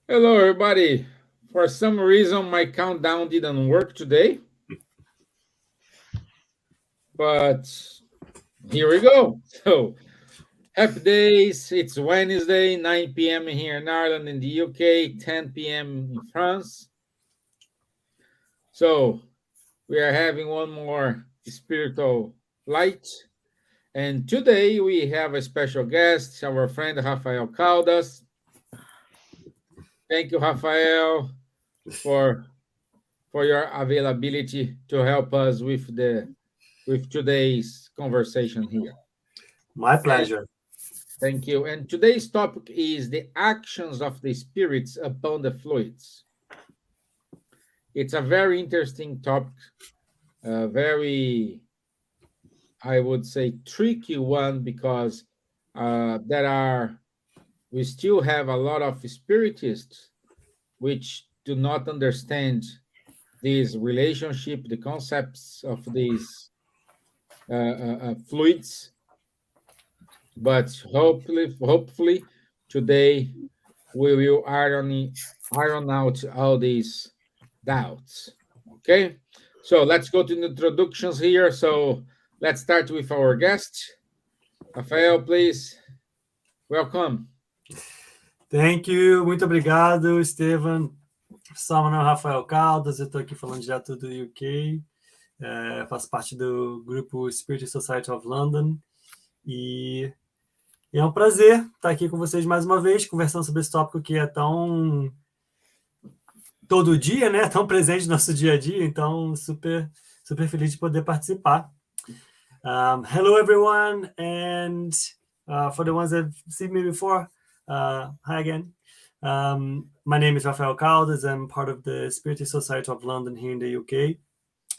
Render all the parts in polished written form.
Hello, everybody. For some reason, my countdown didn't work today, but here we go. So, happy days. It's Wednesday, 9 p.m. here in Ireland, in the UK, 10 p.m. in France. So, we are having one more spiritual light. And today we have a special guest, our friend Rafael Caldas. Thank you, Rafael, for your availability to help us with today's conversation here. My And pleasure. thank you. And today's topic is the actions of the spirits upon the fluids. It's a very interesting topic, a very, I would say, tricky one because there are we still have a lot of spiritists which do not understand this relationship, the concepts of these fluids. But hopefully, today we will iron out all these doubts. Okay, so let's go to the introductions here. So let's start with our guest, Rafael. Please welcome. Thank you. Muito obrigado, Stevan. Sou meu nome é Rafael Caldas, eu estou aqui falando direto do UK. Faço parte do grupo Spirit Society of London. E é um prazer estar aqui com vocês mais uma vez, conversando sobre esse tópico que é tão todo dia, né? Tão presente no nosso dia a dia. Então, super feliz de poder participar. Hello, everyone. And for the ones that have seen me before, hi again. My name is Rafael Caldas. I'm part of the Spirit Society of London here in the UK.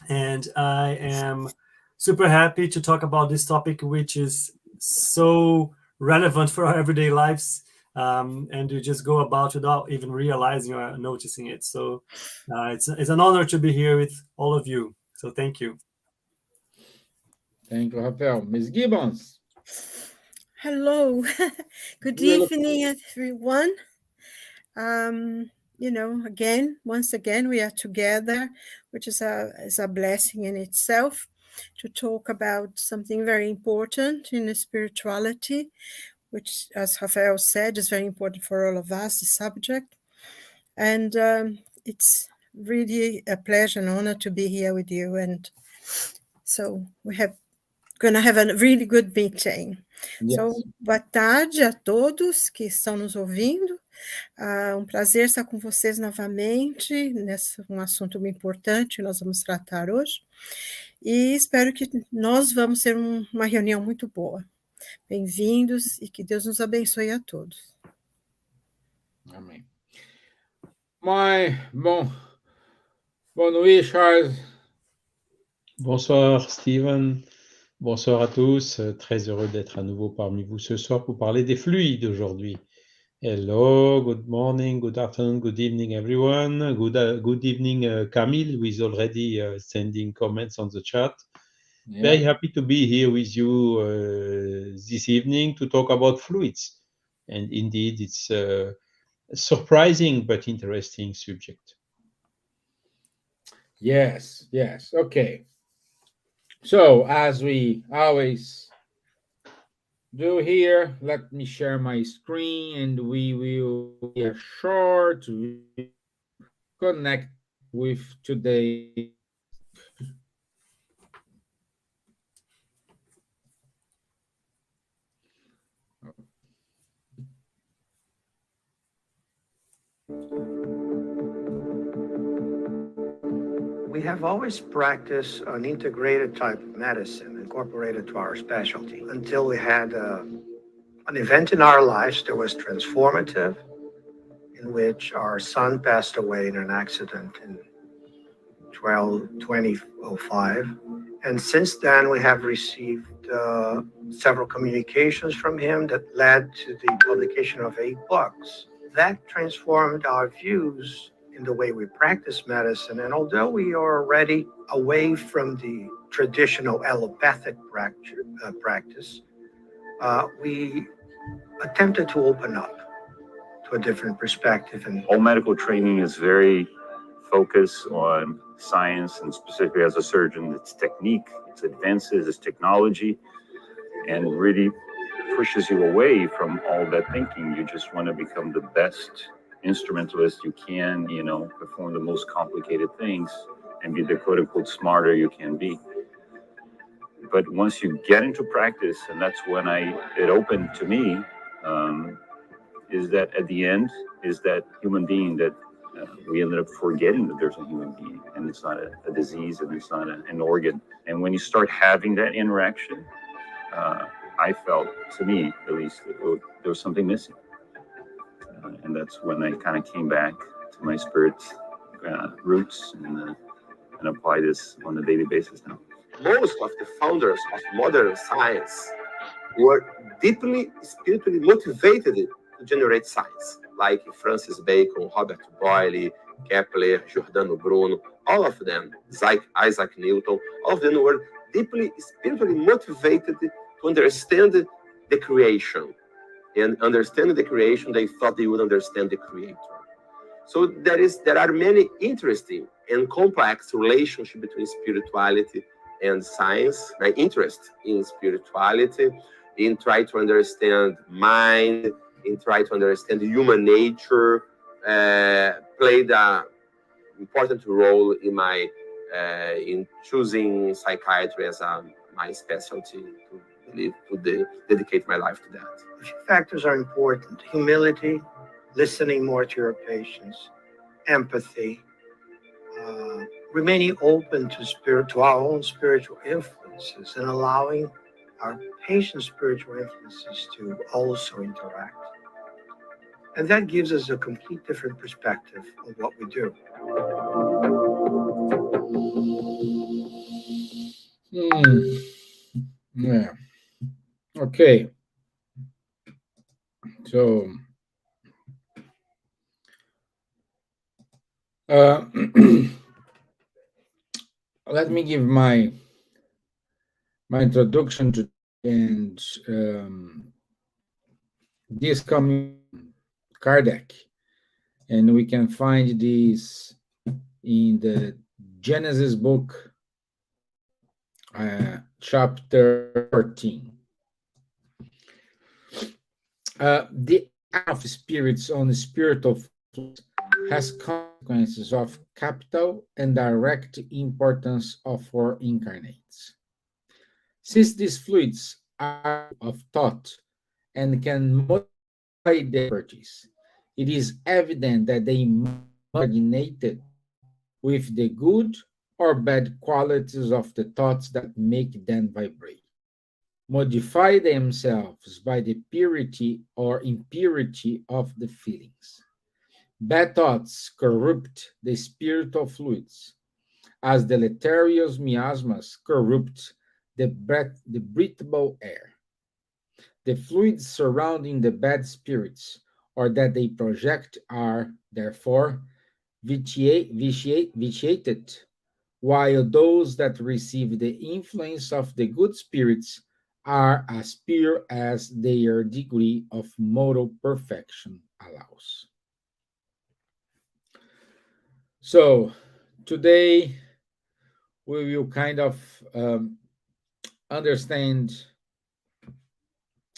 And I am super happy to talk about this topic, which is so relevant for our everyday lives. And to just go about without even realizing or noticing it. So it's an honor to be here with all of you. So thank you. Thank you, Rafael. Ms. Gibbons. Hello. Good You look evening, everyone. Once again, we are together, which is a blessing in itself, to talk about something very important in the spirituality, which, as Rafael said, is very important for all of us, the subject. And it's really a pleasure and honor to be here with you. And so we have going to have a really good meeting. So, yes. boa tarde a todos que estão nos ouvindo. Um prazer estar com vocês novamente nesse um assunto muito importante que nós vamos tratar hoje. E espero que nós vamos ter uma reunião muito boa. Bem-vindos e que Deus nos abençoe a todos. Amém. Bonne nuit, Charles. Bonsoir Steven, bonsoir à tous, très heureux d'être à nouveau parmi vous ce soir pour parler des fluides aujourd'hui. Hello, good morning, good afternoon, good evening everyone, good evening Camille, who is already sending comments on the chat. Yeah. Very happy to be here with you this evening to talk about fluids, and indeed it's a surprising but interesting subject. Yes. Okay. So, as we always do here, let me share my screen and we will be a short connect with today. We have always practiced an integrated type of medicine incorporated to our specialty until we had an event in our lives that was transformative, in which our son passed away in an accident in 2005. And since then, we have received several communications from him that led to the publication of 8 books. That transformed our views in the way we practice medicine. And although we are already away from the traditional allopathic practice, we attempted to open up to a different perspective. And all medical training is very focused on science, and specifically as a surgeon, it's technique, it's advances, it's technology, and really pushes you away from all that thinking. You just want to become the best instrumentalist you can, perform the most complicated things and be the quote unquote smarter you can be. But once you get into practice, and that's when it opened to me, is that at the end is that human being that we ended up forgetting that there's a human being, and it's not a disease, and it's not an organ. And when you start having that interaction, I felt, to me at least, there was something missing. And that's when I kind of came back to my spirit roots and apply this on a daily basis now. Most of the founders of modern science were deeply spiritually motivated to generate science, like Francis Bacon, Robert Boyle, Kepler, Giordano Bruno, all of them, Isaac Newton, all of them were deeply spiritually motivated to understand the creation. And understanding the creation, they thought they would understand the creator. So there are many interesting and complex relationships between spirituality and science. My interest in spirituality, in trying to understand mind, in trying to understand human nature, played an important role in my in choosing psychiatry as my specialty to dedicate my life to that. a few factors are important: humility, listening more to your patients, empathy, remaining open to our own spiritual influences, and allowing our patients' spiritual influences to also interact. And that gives us a complete different perspective of what we do. Yeah. Okay. So, let me give my introduction to, and this coming Kardec, and we can find this in the Genesis book, chapter 14. The act of spirits on the spirit of has consequences of capital and direct importance for incarnates. Since these fluids are of thought and can modify their properties, it is evident that they must be coordinated with the good or bad qualities of the thoughts that make them vibrate, modify themselves by the purity or impurity of the feelings. Bad thoughts corrupt the spiritual fluids, as deleterious miasmas corrupt the breathable air. The fluids surrounding the bad spirits, or that they project, are, therefore, vitiated, while those that receive the influence of the good spirits are as pure as their degree of moral perfection allows. So, today we will kind of understand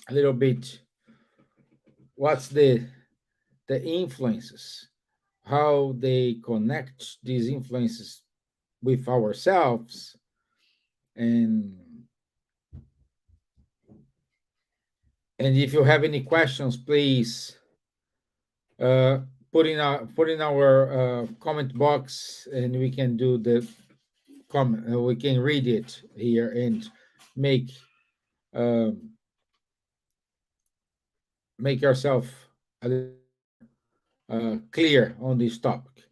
a little bit what's the influences, how they connect these influences with ourselves, and if you have any questions, please put in our comment box, and we can do the comment. We can read it here and make yourself a little clear on this topic.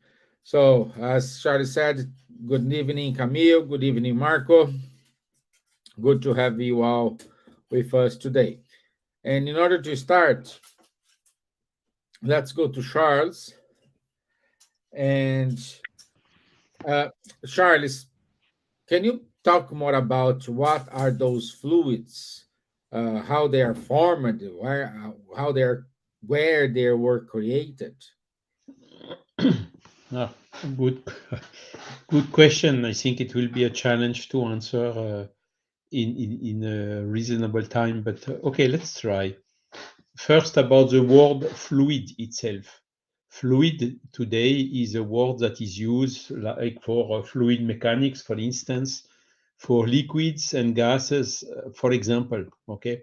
So, as Charlie said, good evening, Camille. Good evening, Marco. Good to have you all with us today. And in order to start, let's go to Charles. And Charles, can you talk more about what are those fluids, how they are formed, how they are where they were created? Ah, good, good question. I think it will be a challenge to answer in a reasonable time, but okay, let's try. First, about the word fluid itself. Fluid today is a word that is used like for fluid mechanics, for instance, for liquids and gases, for example. Okay,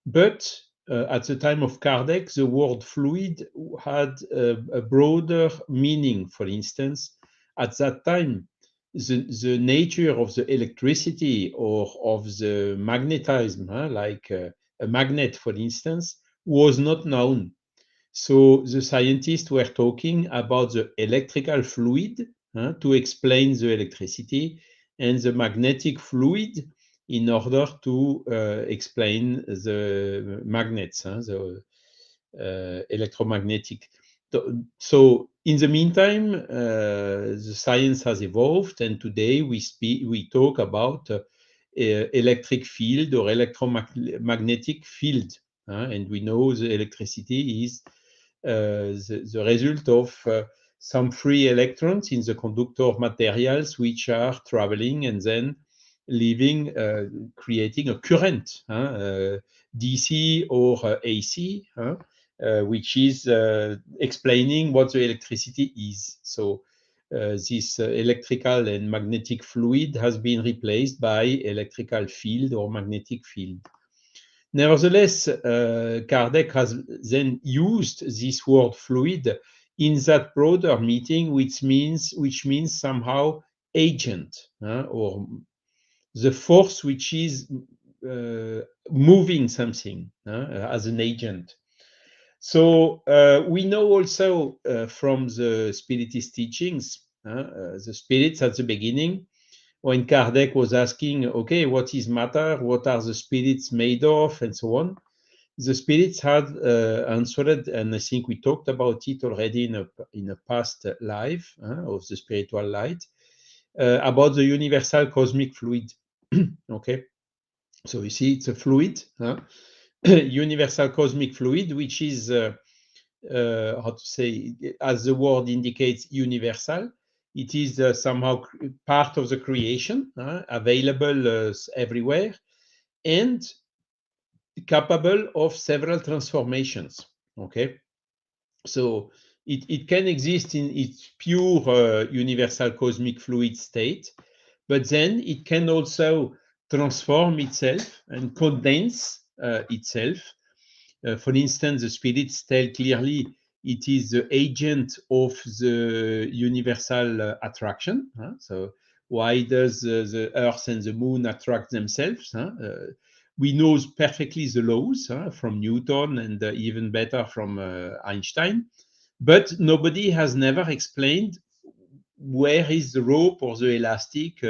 but at the time of Kardec, the word fluid had a broader meaning. For instance, at that time, the nature of the electricity or of the magnetism, like a magnet, for instance, was not known. So the scientists were talking about the electrical fluid to explain the electricity, and the magnetic fluid in order to explain the magnets, the electromagnetic. So in the meantime, the science has evolved, and today we talk about electric field or electromagnetic field, and we know the electricity is the result of some free electrons in the conductor materials which are traveling and then leaving, creating a current, DC or AC, which is explaining what the electricity is. So this electrical and magnetic fluid has been replaced by electrical field or magnetic field. Nevertheless, Kardec has then used this word fluid in that broader meaning, which means somehow agent, or the force which is moving something as an agent. So we know also from the Spiritist teachings, the spirits at the beginning, when Kardec was asking, okay, what is matter? What are the spirits made of? And so on. The spirits had answered, and I think we talked about it already in a past live of the spiritual light, about the universal cosmic fluid. Okay, so you see, it's a fluid, universal cosmic fluid, which is how to say, as the word indicates, universal. It is somehow part of the creation, available everywhere, and capable of several transformations. Okay, so it can exist in its pure universal cosmic fluid state, but then it can also transform itself and condense itself. For instance, the spirits tell clearly it is the agent of the universal attraction. So why does the Earth and the Moon attract themselves? We know perfectly the laws from Newton, and even better from Einstein, but nobody has never explained where is the rope or the elastic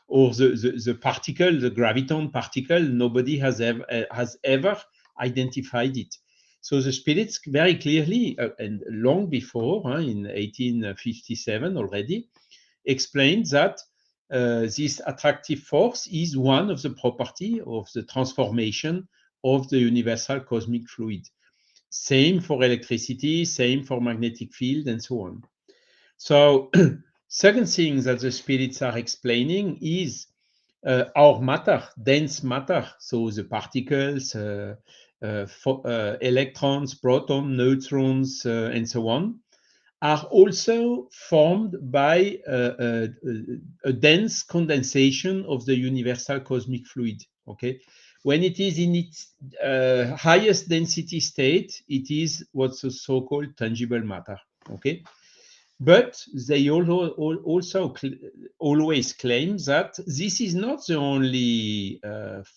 or the particle, the graviton particle. Nobody has ever identified it. So the spirits very clearly, and long before, in 1857 already, explained that this attractive force is one of the property of the transformation of the universal cosmic fluid. Same for electricity, same for magnetic field, and so on. So second thing that the spirits are explaining is our matter, dense matter, so the particles, electrons, protons, neutrons, and so on, are also formed by a dense condensation of the universal cosmic fluid. Okay, when it is in its highest density state, it is what's the so-called tangible matter. Okay, but they also always claim that this is not the only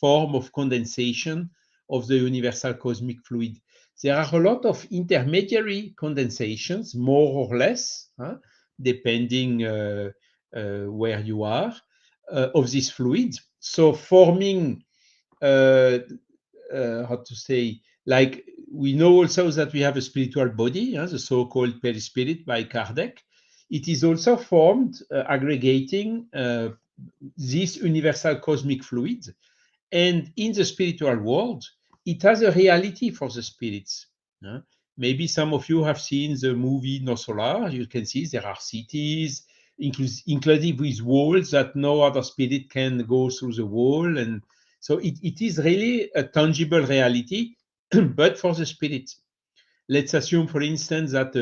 form of condensation of the universal cosmic fluid. There are a lot of intermediary condensations, more or less, depending where you are, of this fluid. So forming, how to say, like we know also that we have a spiritual body, the so-called perispirit by Kardec. It is also formed aggregating this universal cosmic fluid. And in the spiritual world, it has a reality for the spirits. maybe some of you have seen the movie No Solar. You can see there are cities, including with walls that no other spirit can go through the wall. And so it is really a tangible reality, but for the spirit. Let's assume, for instance, that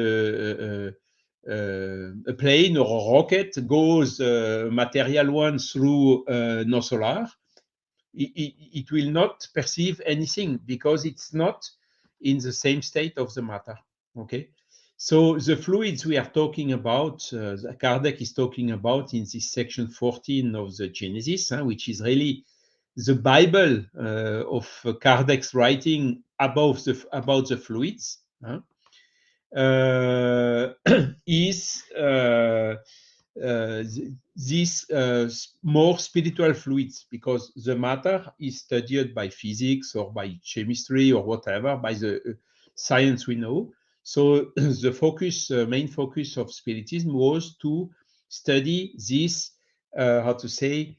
a plane or a rocket goes material one through No Solar. It will not perceive anything because it's not in the same state of the matter. Okay, so the fluids we are talking about, Kardec is talking about in this section 14 of the Genesis, which is really the Bible of Kardec's writing about the fluids. Is these more spiritual fluids, because the matter is studied by physics or by chemistry or whatever, by the science we know. So the focus, main focus of Spiritism was to study this, how to say,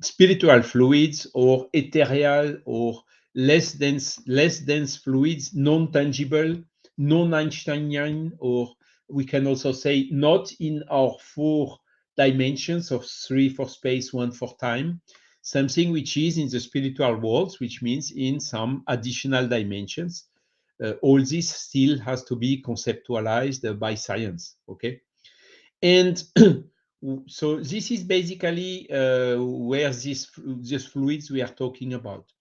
spiritual fluids or ethereal or less dense fluids, non-tangible, non-Einsteinian, or we can also say not in our 4 dimensions of 3 for space, 1 for time, something which is in the spiritual worlds, which means in some additional dimensions. All this still has to be conceptualized by science, okay? And so this is basically where these fluids we are talking about.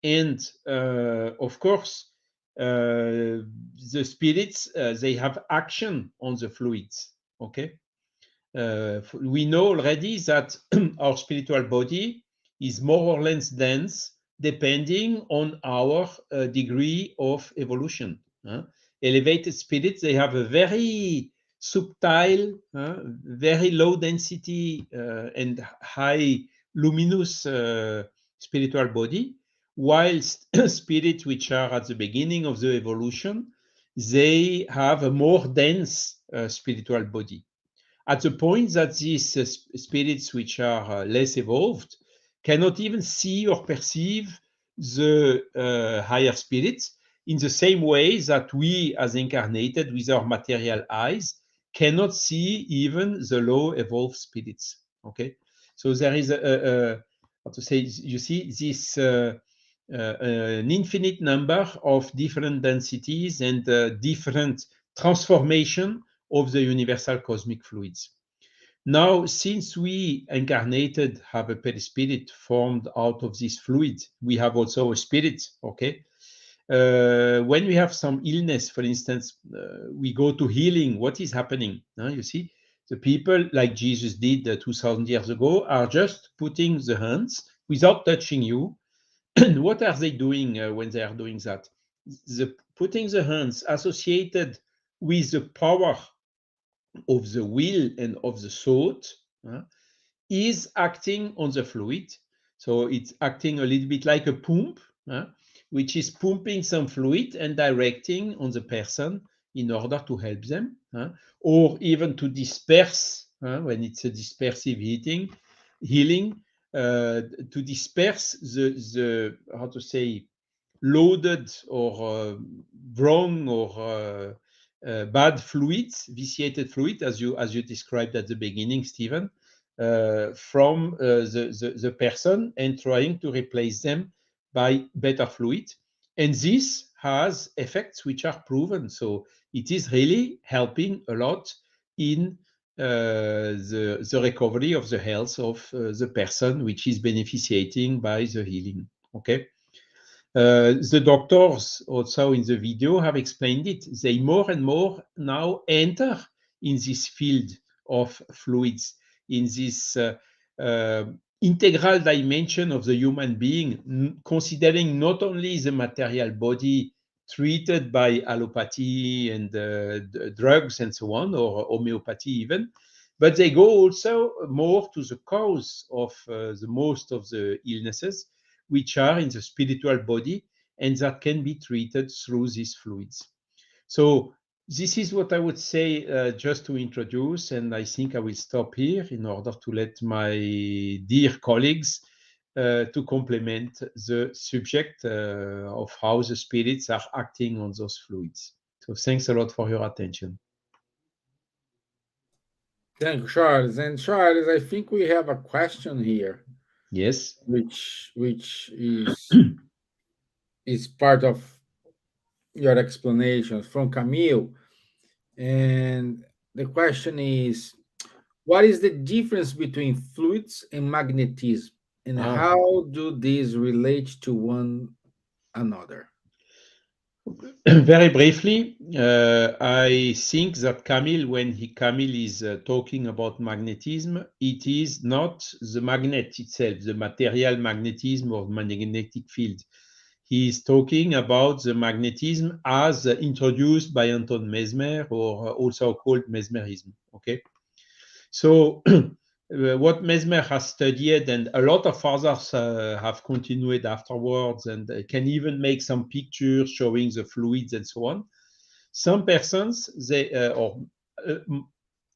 And of course, the spirits, they have action on the fluids, okay? We know already that our spiritual body is more or less dense depending on our degree of evolution. Elevated spirits, they have a very subtle, very low density and high luminous spiritual body, whilst spirits which are at the beginning of the evolution, they have a more dense spiritual body. At the point that these spirits which are less evolved cannot even see or perceive the higher spirits, in the same way that we as incarnated with our material eyes cannot see even the low evolved spirits. Okay, so there is how to say, you see this an infinite number of different densities and different transformation of the universal cosmic fluids. Now, since we incarnated have a perispirit formed out of this fluid, we have also a spirit, okay? When we have some illness, for instance, we go to healing, what is happening? You see, the people, like Jesus did 2,000 years ago, are just putting the hands without touching you. What are they doing when they are doing that? Putting the hands associated with the power of the will and of the thought is acting on the fluid. So it's acting a little bit like a pump, which is pumping some fluid and directing on the person in order to help them, or even to disperse, when it's a dispersive healing, to disperse the how to say, loaded or wrong or bad fluids, vitiated fluid, as you described at the beginning, Stevan, from the person, and trying to replace them by better fluid. And this has effects which are proven. So it is really helping a lot in the recovery of the health of the person which is beneficiating by the healing. Okay. The doctors also in the video have explained it. They more and more now enter in this field of fluids, in this integral dimension of the human being, considering not only the material body treated by allopathy and drugs and so on, or homeopathy even, but they go also more to the cause of the most of the illnesses, which are in the spiritual body, and that can be treated through these fluids. So this is what I would say just to introduce, and I think I will stop here in order to let my dear colleagues to complement the subject of how the spirits are acting on those fluids. So thanks a lot for your attention. Thank you, Charles. And Charles, I think we have a question here, Yes. which is part of your explanation from Camille. And the question is, what is the difference between fluids and magnetism, and how do these relate to one another? Very briefly, I think that Camille is talking about magnetism, it is not the magnet itself, the material magnetism or magnetic field. He is talking about the magnetism as introduced by Anton Mesmer, or also called mesmerism. Okay, so what Mesmer has studied, and a lot of others have continued afterwards, and can even make some pictures showing the fluids and so on. Some persons, I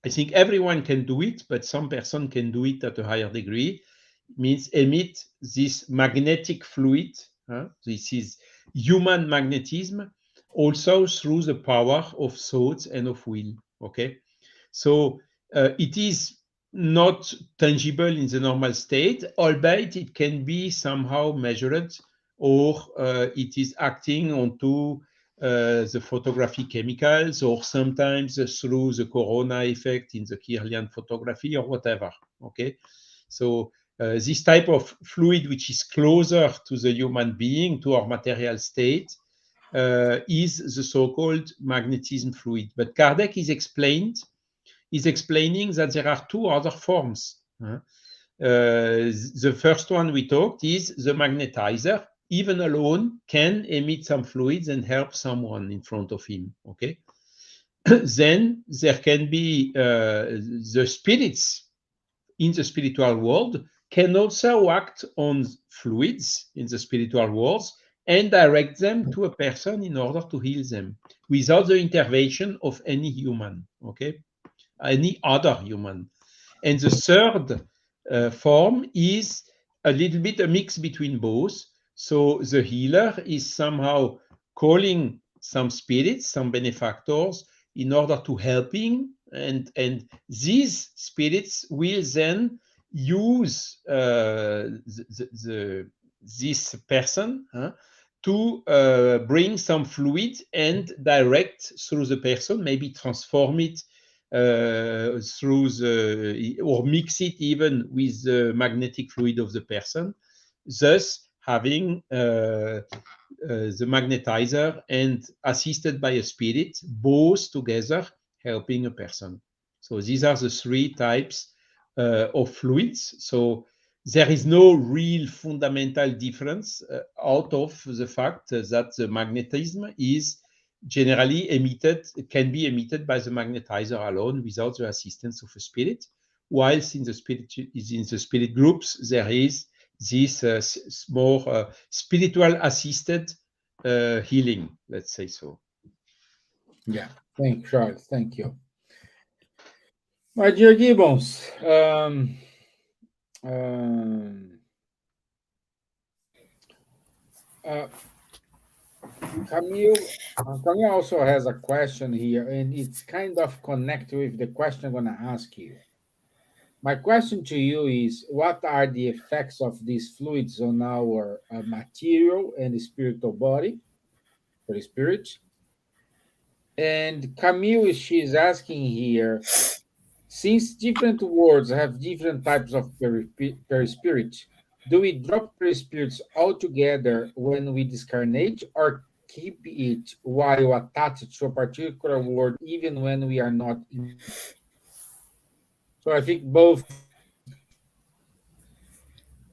think everyone can do it, but some person can do it at a higher degree. It means emit this magnetic fluid. This is human magnetism, also through the power of thoughts and of will. Okay, so it is not tangible in the normal state, albeit it can be somehow measured, or it is acting onto the photographic chemicals, or sometimes through the corona effect in the Kirlian photography or whatever. Okay, so this type of fluid, which is closer to the human being, to our material state, is the so-called magnetism fluid. But Kardec is explaining that there are two other forms. The first one we talked is the magnetizer, even alone, can emit some fluids and help someone in front of him. Okay. Then there can be the spirits in the spiritual world can also act on fluids in the spiritual world and direct them to a person in order to heal them without the intervention of any human. Okay, any other human. And the third form is a little bit a mix between both. So the healer is somehow calling some spirits, some benefactors, in order to helping, and these spirits will then use this person to bring some fluid and direct through the person, maybe transform it through or mix it even with the magnetic fluid of the person, thus having the magnetizer and assisted by a spirit, both together helping a person. So these are the three types of fluids. So there is no real fundamental difference out of the fact that the magnetism is generally can be emitted by the magnetizer alone without the assistance of a spirit, whilst in the spirit groups there is this more spiritual assisted healing, let's say so. Yeah, thank you, Charles. Thank you. My dear Gibbons, Camille also has a question here, and it's kind of connected with the question I'm going to ask you. My question to you is, what are the effects of these fluids on our material and spiritual body, for the spirit? And Camille, she's asking here, since different worlds have different types of perispirit, do we drop perispirits altogether when we discarnate, or keep it while attached to a particular world even when we are not in? So I think both.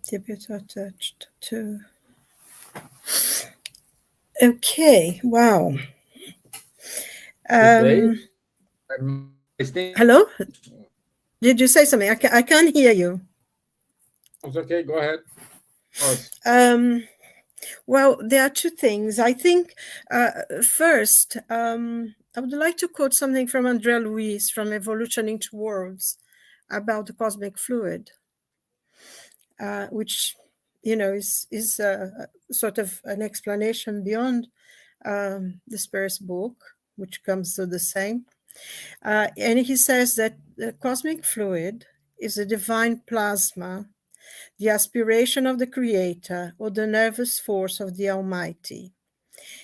Keep it attached to. Okay, wow. Hello? Did you say something? I can't hear you. It's okay, go ahead. Well, there are two things. I think first, I would like to quote something from Andrea Luiz from Evolution into Worlds about the cosmic fluid, which is sort of an explanation beyond the Spirit's book, which comes to the same. And he says that the cosmic fluid is a divine plasma, the aspiration of the Creator, or the nervous force of the Almighty.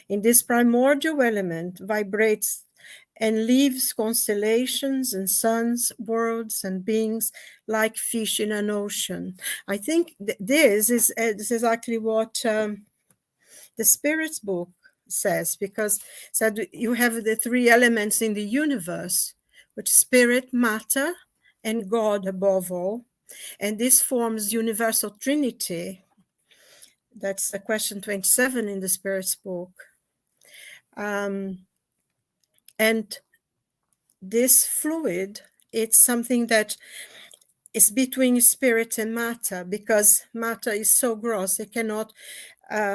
In this primordial element vibrates and leaves constellations and suns, worlds, and beings like fish in an ocean. I think this is exactly what the Spirit's book says, because it said you have the three elements in the universe, which spirit, matter, and God above all. And this forms universal trinity. That's the question 27 in the Spirit's book. And this fluid, it's something that is between spirit and matter, because matter is so gross, it cannot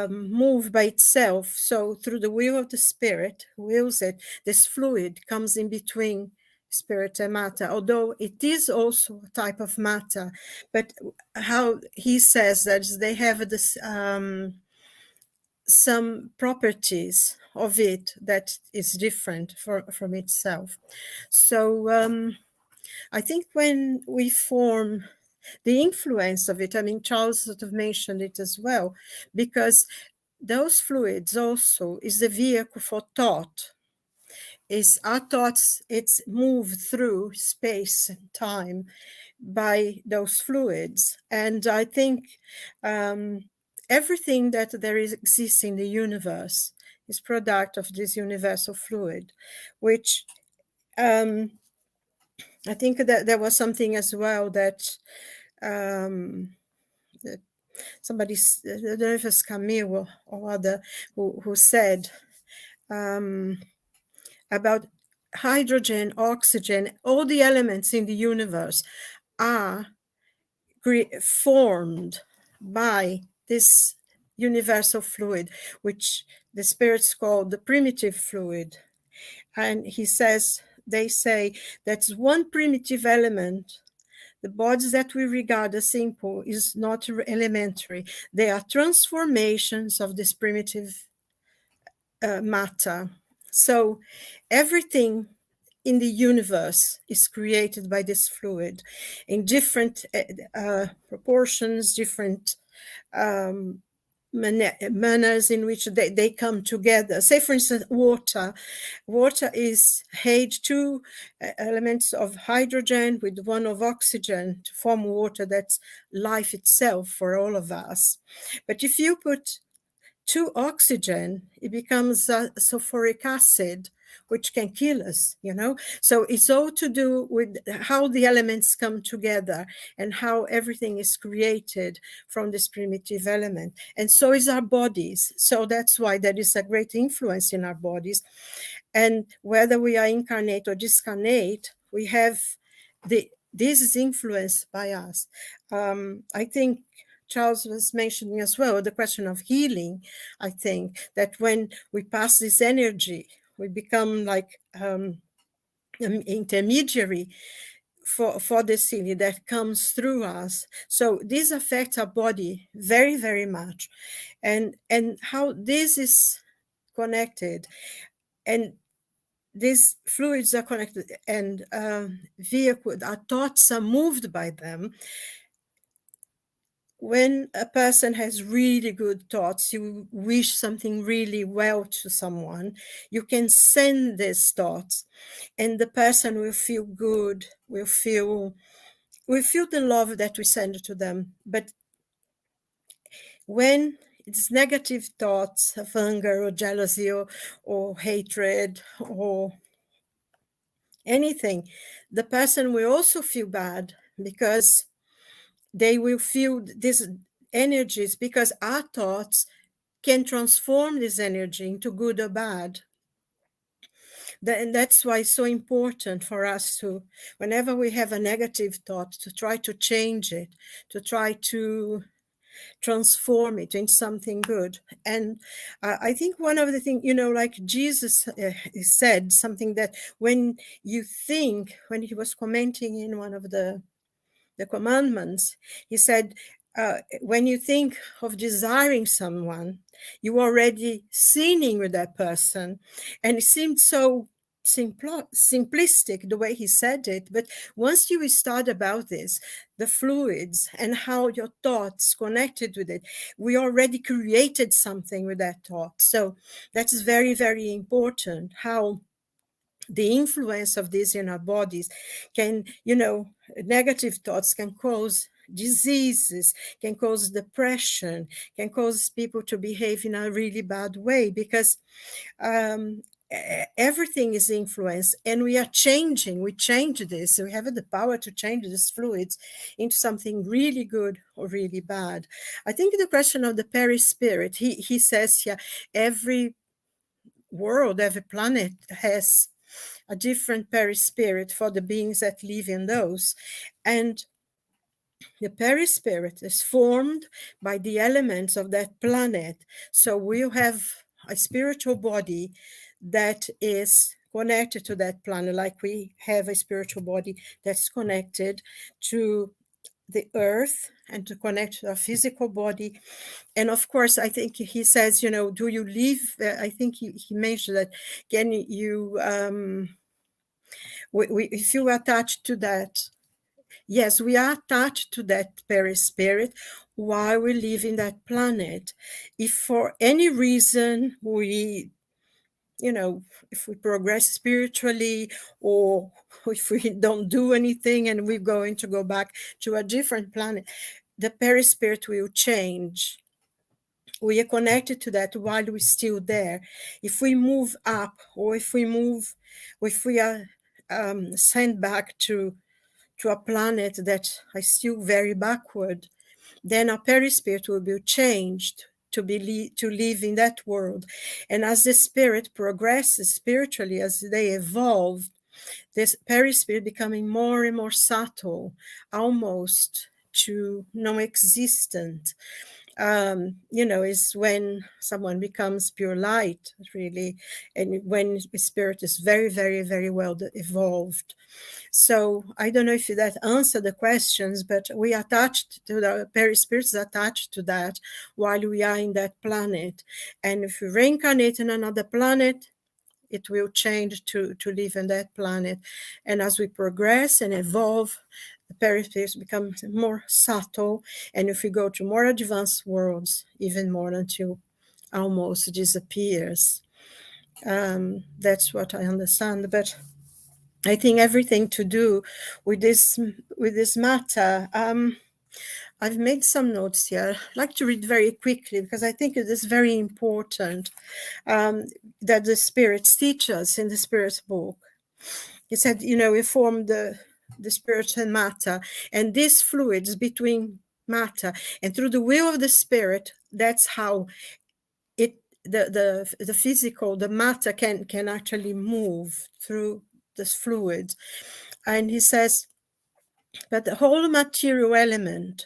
move by itself. So through the will of the Spirit, who wills it, this fluid comes in between spirit and matter, although it is also a type of matter. But how he says that they have this some properties of it that is different from itself. So I think when we form the influence of it, I mean, Charles sort of mentioned it as well, because those fluids also is the vehicle for thought. Is our thoughts, it's moved through space and time by those fluids. And I think everything that there exists in the universe is product of this universal fluid, which I think that there was something as well that somebody, I don't know if it's Camille or other, who said about hydrogen, oxygen, all the elements in the universe are formed by this universal fluid, which the Spirits call the primitive fluid. And he says, they say that's one primitive element. The bodies that we regard as simple is not elementary. They are transformations of this primitive matter. So everything in the universe is created by this fluid in different proportions, different manners in which they come together. Say, for instance, water. Water is two elements of hydrogen with one of oxygen to form water. That's life itself for all of us. But if you put 2 oxygen, it becomes sulfuric acid, which can kill us, So it's all to do with how the elements come together and how everything is created from this primitive element. And so is our bodies. So that's why there is a great influence in our bodies. And whether we are incarnate or discarnate, we have this is influenced by us. I think Charles was mentioning as well the question of healing. I think that when we pass this energy, we become like an intermediary for this healing that comes through us. So this affects our body very, very much. And how this is connected, and these fluids are connected, and our thoughts are moved by them. When a person has really good thoughts, you wish something really well to someone, you can send these thoughts, and the person will feel good, will feel the love that we send to them. But when it's negative thoughts of anger or jealousy or hatred or anything, the person will also feel bad, because they will feel these energies, because our thoughts can transform this energy into good or bad. And that's why it's so important for us to, whenever we have a negative thought, to try to change it, to try to transform it into something good. And I think one of the things, like Jesus said something, that when you think, when he was commenting in one of the commandments, he said, when you think of desiring someone, you already sinning with that person. And it seemed so simplistic the way he said it. But once you start about this, the fluids and how your thoughts connected with it, we already created something with that thought. So that's very, very important, how the influence of this in our bodies can, negative thoughts can cause diseases, can cause depression, can cause people to behave in a really bad way, because everything is influenced, and we change this. We have the power to change these fluids into something really good or really bad. I think the question of the perispirit, he says here, every world, every planet has a different perispirit for the beings that live in those. And the perispirit is formed by the elements of that planet. So we'll have a spiritual body that is connected to that planet, like we have a spiritual body that's connected to the earth and to connect to a physical body. And of course, I think he says, do you live? I think he mentioned that, can you, if you are attached to that, yes, we are attached to that perispirit while we live in that planet. If for any reason we, if we progress spiritually, or if we don't do anything and we're going to go back to a different planet, the perispirit will change. We are connected to that while we're still there. If we move up, or if we are sent back to a planet that is still very backward, then our perispirit will be changed to live in that world. And as the spirit progresses spiritually, as they evolve, this perispirit becoming more and more subtle, almost to non-existent. Is when someone becomes pure light, really, and when the spirit is very, very, very well evolved. So I don't know if that answered the questions, but we attached to the perispirits, attached to that while we are in that planet. And if we reincarnate in another planet, it will change to live in that planet. And as we progress and evolve, the perispirits become more subtle. And if we go to more advanced worlds, even more, until almost disappears. That's what I understand. But I think everything to do with this matter. I've made some notes here. I'd like to read very quickly, because I think it is very important that the spirits teach us in the Spirit's book. He said, we form the spirit and matter, and these fluids between matter, and through the will of the Spirit, that's how the physical, the matter can actually move through this fluid. And he says, but the whole material element,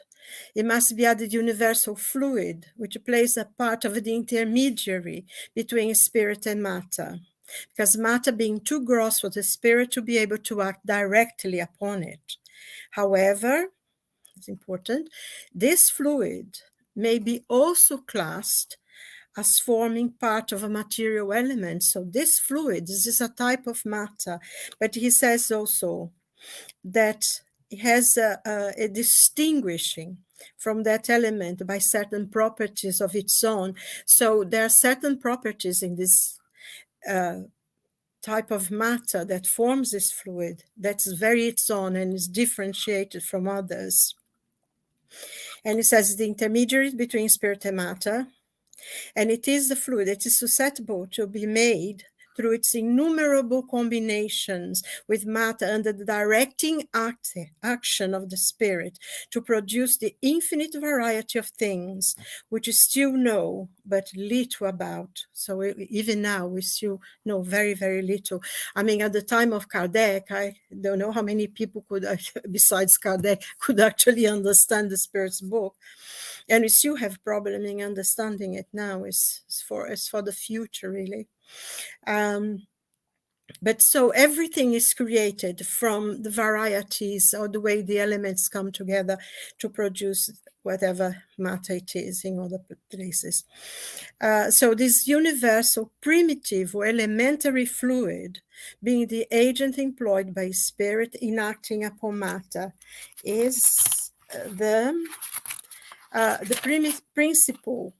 it must be added universal fluid, which plays a part of the intermediary between spirit and matter, because matter being too gross for the spirit to be able to act directly upon it. However, it's important, this fluid may be also classed as forming part of a material element. So this fluid, this is a type of matter, but he says also that it has a distinguishing from that element by certain properties of its own. So there are certain properties in this type of matter that forms this fluid that's very its own and is differentiated from others. And it says the intermediary between spirit and matter, and it is the fluid that is susceptible to be made through its innumerable combinations with matter under the directing action of the spirit to produce the infinite variety of things which we still know but little about. So even now we still know very, very little. I mean, at the time of Kardec, I don't know how many people could, besides Kardec, could actually understand the Spirit's book. And we still have problem in understanding it now. It's for the future, really. But so everything is created from the varieties or the way the elements come together to produce whatever matter it is in other places. So this universal primitive or elementary fluid, being the agent employed by spirit in acting upon matter, is the principle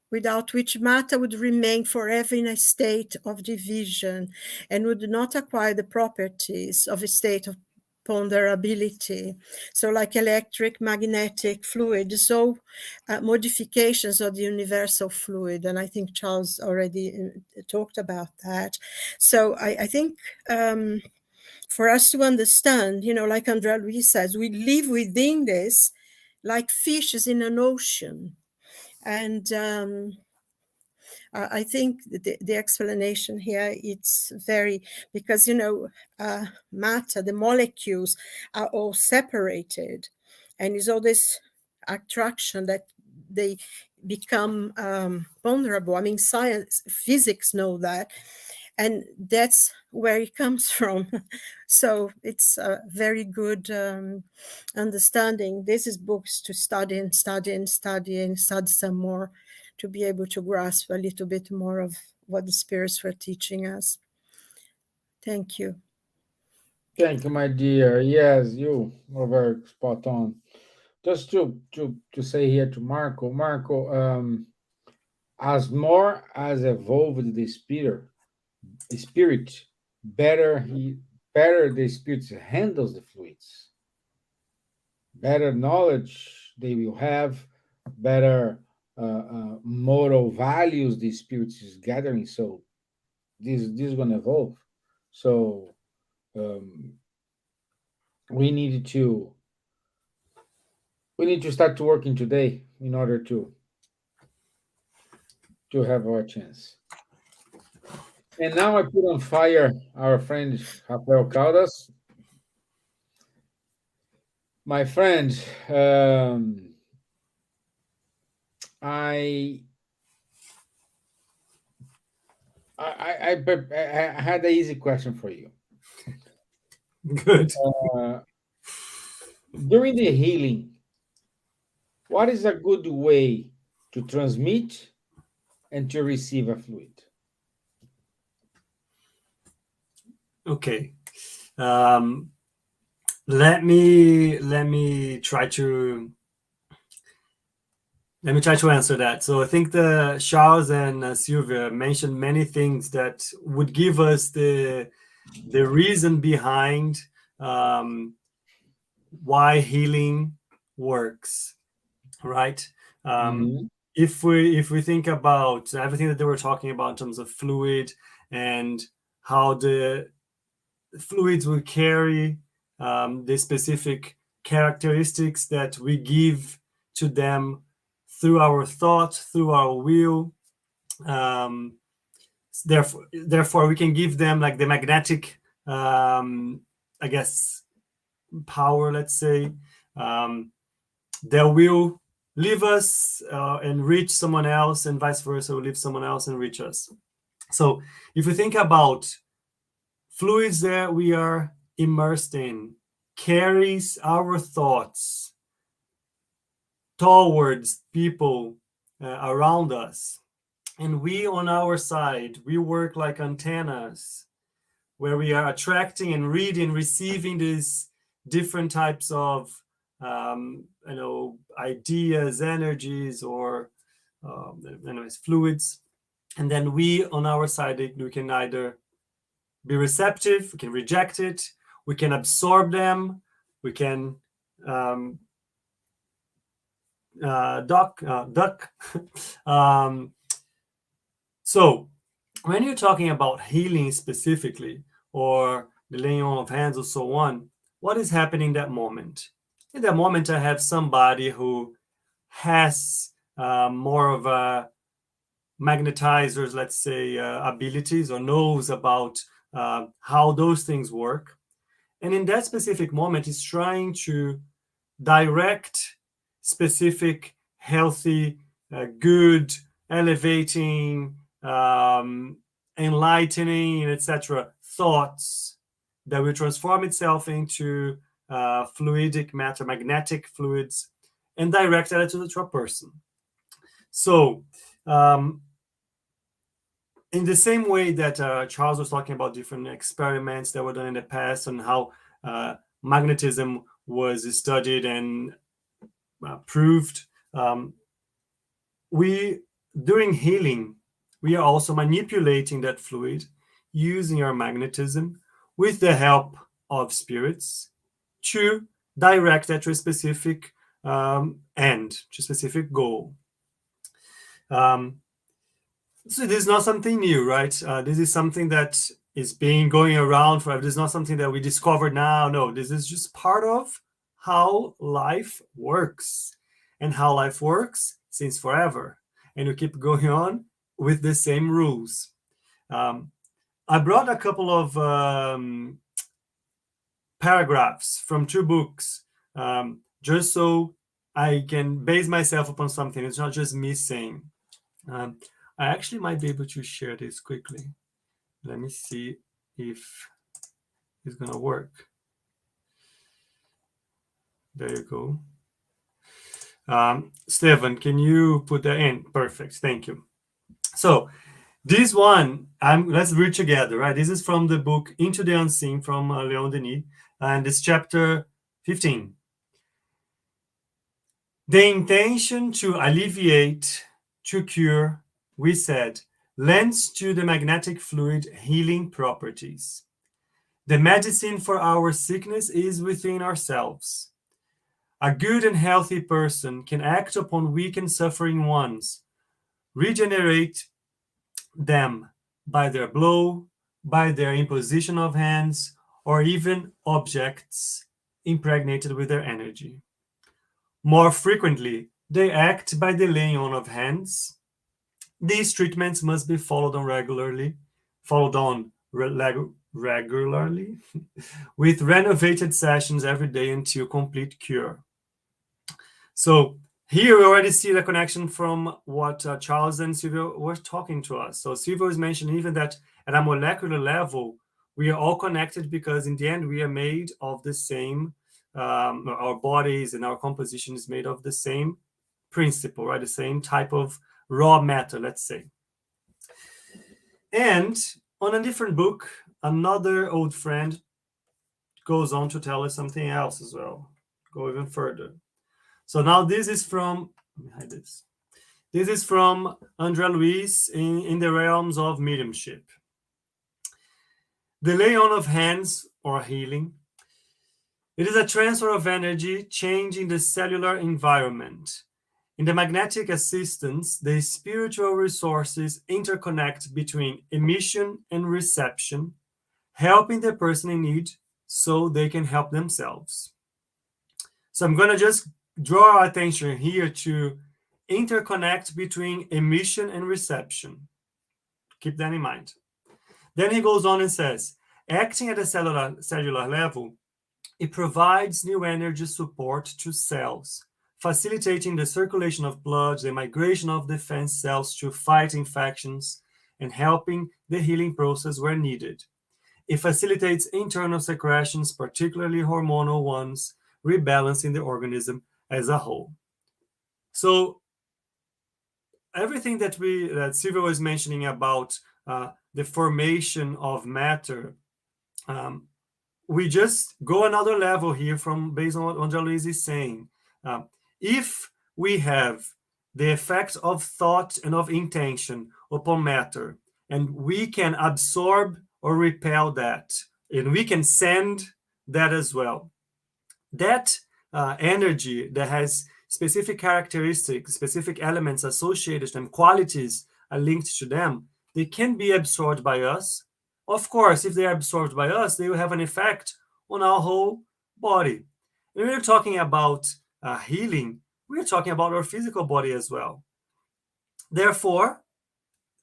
without which matter would remain forever in a state of division and would not acquire the properties of a state of ponderability. So like electric, magnetic fluid, so modifications of the universal fluid. And I think Charles already talked about that. So I think for us to understand, like Andrea Luis says, we live within this like fishes in an ocean. And I think the explanation here, it's very, because, matter, the molecules are all separated. And it's all this attraction that they become vulnerable. I mean, science, physics know that. And that's where it comes from. So it's a very good understanding. This is books to study and study and study and study some more to be able to grasp a little bit more of what the spirits were teaching us. Thank you. Thank you, my dear. Yes, you were very spot on. Just to say here to Marco, as more as evolved the spirit, better the spirit handles the fluids. Better knowledge they will have, better moral values the spirit is gathering. So this is going to evolve. So we need to start to working today in order to have our chance. And now I put on fire our friend Rafael Caldas. My friend, I had an easy question for you. Good. During the healing, what is a good way to transmit and to receive a fluid? Okay. Let me try to answer that. So I think the Charles and Silvia mentioned many things that would give us the reason behind why healing works, right? If we think about everything that they were talking about in terms of fluid and how the fluids will carry the specific characteristics that we give to them through our thought, through our will. Therefore, we can give them like the magnetic, I guess, power, let's say, that will leave us and reach someone else, and vice versa, will leave someone else and reach us. So if we think about fluids that we are immersed in, carries our thoughts towards people around us. And we on our side, we work like antennas where we are attracting and reading, receiving these different types of ideas, energies, or fluids. And then we on our side, we can either be receptive, we can reject it, we can absorb them, we can duck. So when you're talking about healing specifically, or the laying on of hands or so on, what is happening in that moment? In that moment, I have somebody who has more of a magnetizers, let's say, abilities, or knows about how those things work. And in that specific moment, is trying to direct specific, healthy, good, elevating enlightening, etc. thoughts that will transform itself into fluidic matter, magnetic fluids, and direct that to a person. So in the same way that Charles was talking about different experiments that were done in the past and how magnetism was studied and proved, during healing, we are also manipulating that fluid using our magnetism with the help of spirits to direct that to a specific end, to a specific goal. So this is not something new, right? This is something that is being going around forever. This is not something that we discovered now. No, this is just part of how life works, and how life works since forever. And we keep going on with the same rules. I brought a couple of paragraphs from 2 books, just so I can base myself upon something. It's not just me saying. I actually might be able to share this quickly. Let me see if it's going to work. There you go. Stevan, can you put that in? Perfect. Thank you. So this one, let's read together, right? This is from the book Into the Unseen from Leon Denis, and it's chapter 15. The intention to alleviate, to cure, we said, lends to the magnetic fluid healing properties. The medicine for our sickness is within ourselves. A good and healthy person can act upon weak and suffering ones, regenerate them by their blow, by their imposition of hands, or even objects impregnated with their energy. More frequently, they act by the laying on of hands. These treatments must be followed on regularly with renovated sessions every day until complete cure. So here we already see the connection from what Charles and Silvia were talking to us. So Silvia was mentioning even that at a molecular level, we are all connected because in the end, we are made of the same, our bodies and our composition is made of the same principle, right? The same type of raw matter, let's say. And on a different book, another old friend goes on to tell us something else as well. Go even further. So now this is from, let me hide this. This is from André Luiz in the realms of mediumship. The lay on of hands or healing. It is a transfer of energy changing the cellular environment. In the magnetic assistance, the spiritual resources interconnect between emission and reception, helping the person in need so they can help themselves. So I'm going to just draw our attention here to interconnect between emission and reception. Keep that in mind. Then he goes on and says, acting at a cellular level, it provides new energy support to cells, facilitating the circulation of blood, the migration of defense cells to fight infections, and helping the healing process where needed. It facilitates internal secretions, particularly hormonal ones, rebalancing the organism as a whole. So everything that Silvia was mentioning about the formation of matter, we just go another level here based on what André Luiz is saying. If we have the effect of thought and of intention upon matter, and we can absorb or repel that, and we can send that as well, that energy that has specific characteristics, specific elements associated to them, qualities are linked to them, they can be absorbed by us. Of course, if they are absorbed by us, they will have an effect on our whole body. When we're talking about healing, we're talking about our physical body as well. Therefore,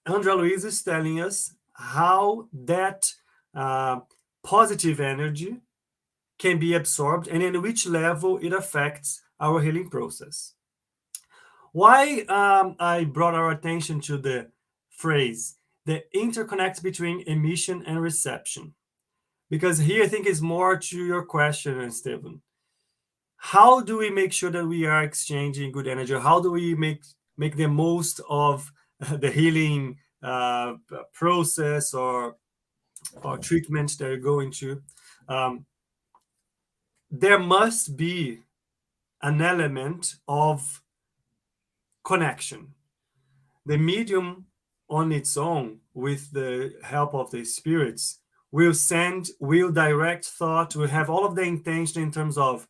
André Luiz is telling us how that positive energy can be absorbed and in which level it affects our healing process. Why I brought our attention to the phrase, the interconnect between emission and reception. Because here I think is more to your question, Stevan. How do we make sure that we are exchanging good energy? How do we make the most of the healing process or treatment that you're going to? There must be an element of connection. The medium on its own, with the help of the spirits, will direct thought, will have all of the intention in terms of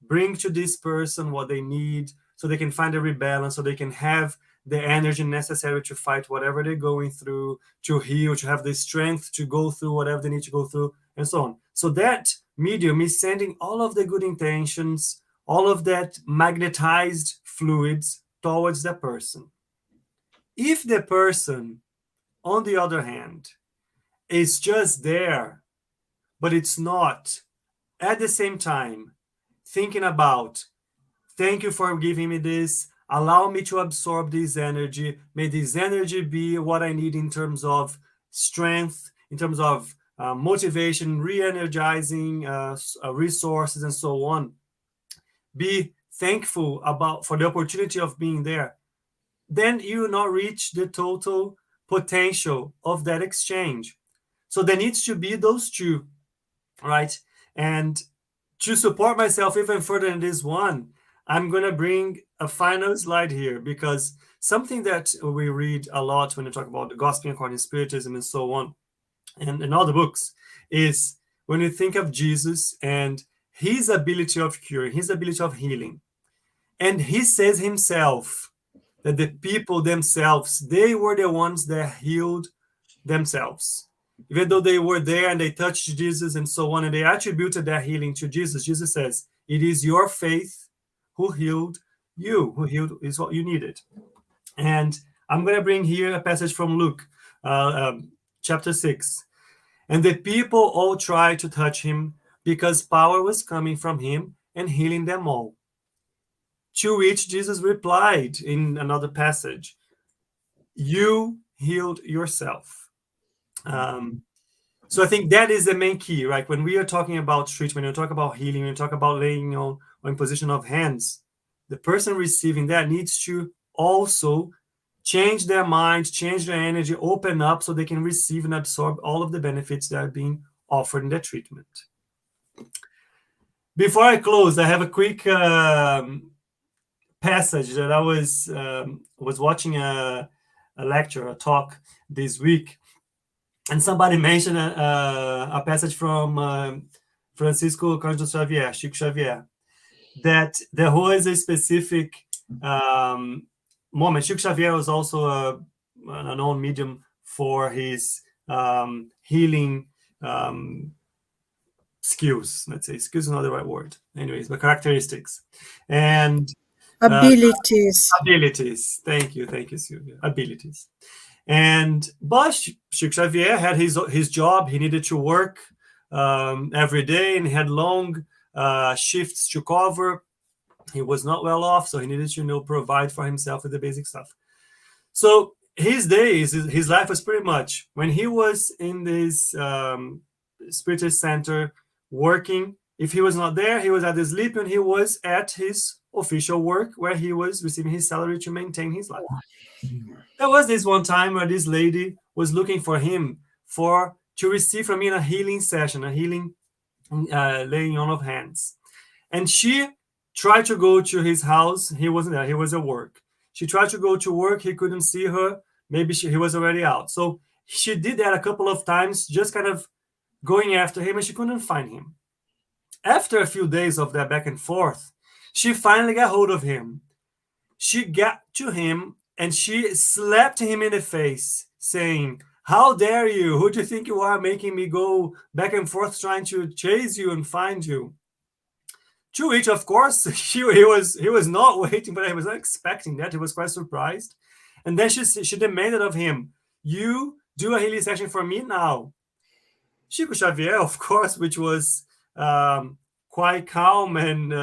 bring to this person what they need so they can find a rebalance, so they can have the energy necessary to fight whatever they're going through, to heal, to have the strength to go through whatever they need to go through, and so on. So that medium is sending all of the good intentions, all of that magnetized fluids towards the person. If the person, on the other hand, is just there, but it's not at the same time thinking about, thank you for giving me this, allow me to absorb this energy, may this energy be what I need in terms of strength, in terms of motivation, re-energizing resources, and so on. Be thankful for the opportunity of being there. Then you will not reach the total potential of that exchange. So there needs to be those two, right? And to support myself even further in this one, I'm going to bring a final slide here, because something that we read a lot when we talk about the gospel according to Spiritism and so on, and in all the books, is when you think of Jesus and his ability of curing, his ability of healing. And he says himself that the people themselves, they were the ones that healed themselves. Even though they were there and they touched Jesus and so on, and they attributed their healing to Jesus, Jesus says, it is your faith who healed you, who healed is what you needed. And I'm going to bring here a passage from Luke, chapter 6. And the people all tried to touch him because power was coming from him and healing them all. To which Jesus replied in another passage, you healed yourself. So I think that is the main key, right? When we are talking about treatment, when we talk about healing, when we talk about laying on or imposition of hands, the person receiving that needs to also change their mind, change their energy, open up so they can receive and absorb all of the benefits that are being offered in the treatment. Before I close, I have a quick passage that I was watching a lecture, a talk this week, and somebody mentioned a passage from Francisco Cândido Xavier, Chico Xavier, that there was a specific moment. Chico Xavier was also a known medium for his healing skills. Let's say skills is not the right word. Anyways, but characteristics and abilities. Abilities. Thank you, Silvia. Abilities. But Chico Xavier had his job. He needed to work every day, and he had long shifts to cover. He was not well off, so he needed to provide for himself with the basic stuff. So his days, his life was pretty much when he was in this Spiritist center working. If he was not there, he was at his sleep, and he was at his official work where he was receiving his salary to maintain his life. There was this one time where this lady was looking for him to receive from him a healing session, a healing laying on of hands. And she tried to go to his house. He wasn't there. He was at work. She tried to go to work. He couldn't see her. Maybe he was already out. So she did that a couple of times, just kind of going after him, and she couldn't find him. After a few days of that back and forth, she finally got hold of him. She got to him and she slapped him in the face, saying, how dare you? Who do you think you are, making me go back and forth trying to chase you and find you? To which, of course, he was not waiting, but he was not expecting that. He was quite surprised. And then she demanded of him, you do a healing session for me now. Chico Xavier, of course, which was quite calm and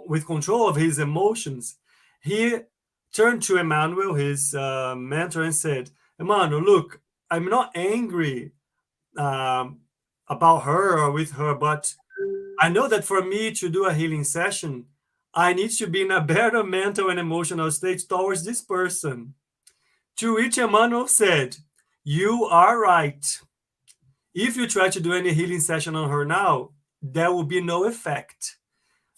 with control of his emotions, he turned to Emmanuel, his mentor, and said, Emmanuel, look, I'm not angry about her or with her, but I know that for me to do a healing session, I need to be in a better mental and emotional state towards this person. To which Emmanuel said, you are right. If you try to do any healing session on her now, there will be no effect.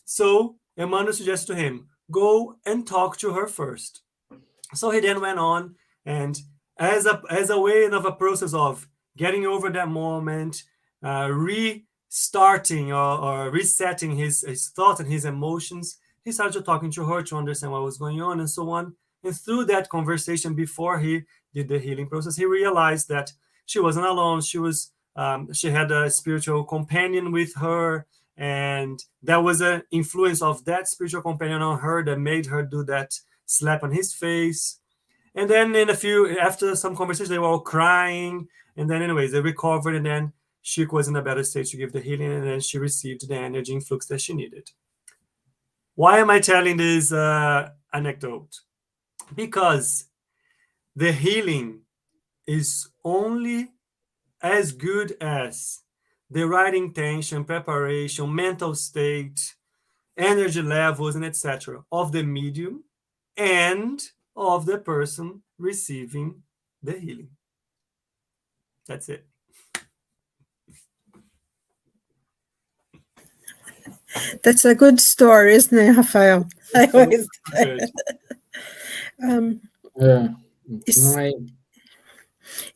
So Emmanuel suggests to him, go and talk to her first. So he then went on, and as a way of a process of getting over that moment, restarting or resetting his thoughts and his emotions, he started talking to her to understand what was going on and so on. And through that conversation, before he did the healing process, he realized that she wasn't alone. She had a spiritual companion with her, and there was an influence of that spiritual companion on her that made her do that slap on his face. And then after some conversation, they were all crying. And then anyways, they recovered, and then she was in a better state to give the healing, and then she received the energy influx that she needed. Why am I telling this anecdote? Because the healing is only as good as the right intention, preparation, mental state, energy levels, and etc. of the medium and of the person receiving the healing. That's it. That's a good story, isn't it, Rafael? I always Yeah.